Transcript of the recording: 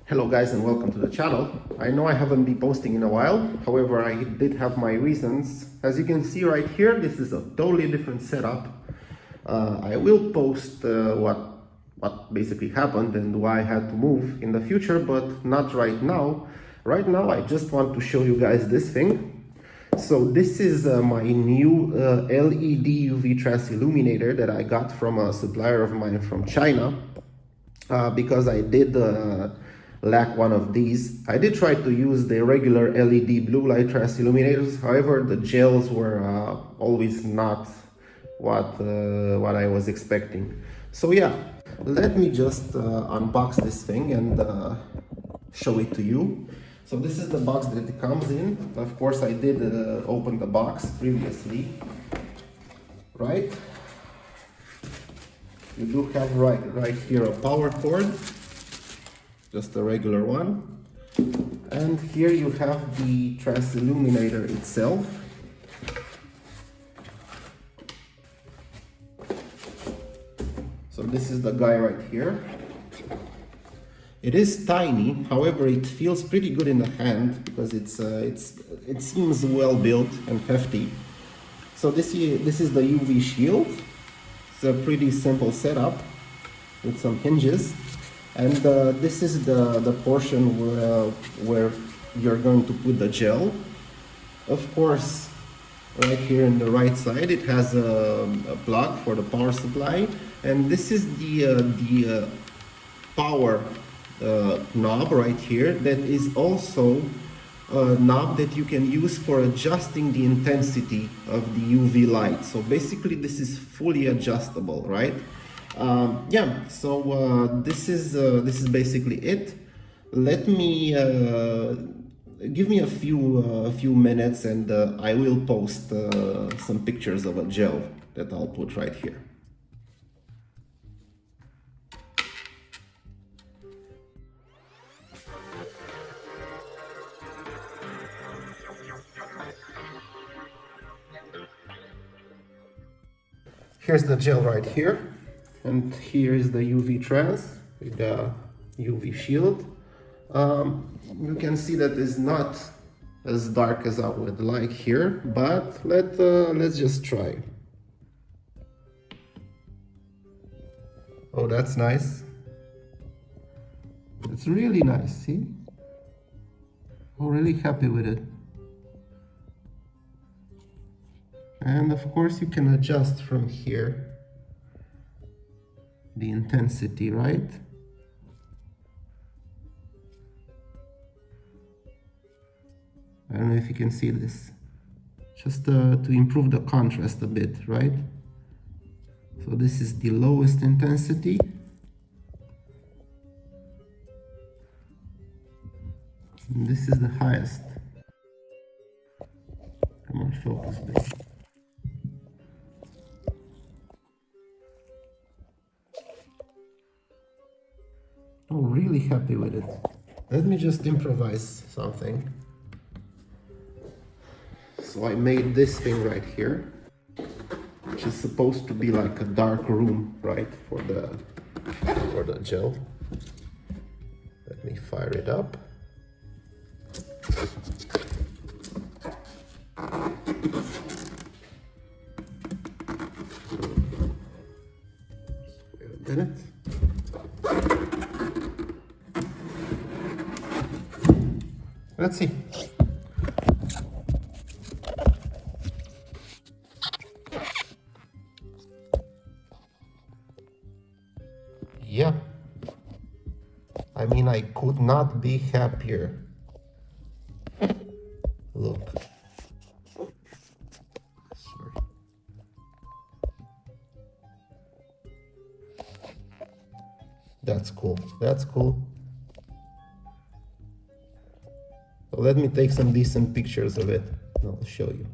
Hello guys and welcome to the channel. I know I haven't been posting in a while, however I did have my reasons. As you can see right here, this is a totally different setup. I will post what basically happened and why I had to move in the future, but not right now. Right now I just want to show you guys this thing. So this is my new LED UV Transilluminator that I got from a supplier of mine from China. Because I did lack one of these. I did try to use the regular LED blue light Transilluminators, however the gels were always not what I was expecting. So yeah, let me just unbox this thing and show it to you. So this is the box that it comes in. Of course I did open the box previously, right? You do have right here a power cord, just a regular one, and here you have the Transilluminator itself. So this is the guy right here. It is tiny, however it feels pretty good in the hand because it seems well built and hefty. So this is the UV shield. It's a pretty simple setup with some hinges, and this is the portion where you're going to put the gel. Of course, right here on the right side it has a plug for the power supply, and this is the power knob right here that is also a knob that you can use for adjusting the intensity of the UV light. So basically this is fully adjustable, right? Yeah, so this is basically it. Let me give me a few minutes and I will post some pictures of a gel that I'll put right here. Here's the gel right here, and here is the UV trans with the UV shield. You can see that it's not as dark as I would like here, but let's just try. Oh, that's nice. It's really nice, see? I'm really happy with it. And of course you can adjust from here the intensity, right? I don't know if you can see this, just to improve the contrast a bit, right? So this is the lowest intensity, and this is the highest. Come on, focus, baby. I'm really happy with it. Let me just improvise something. So I made this thing right here, which is supposed to be like a dark room, right, for the gel. Let me fire it up. Wait a minute. Let's see. Yeah. I mean, I could not be happier. Look. Sorry. That's cool. That's cool. So let me take some decent pictures of it and I'll show you.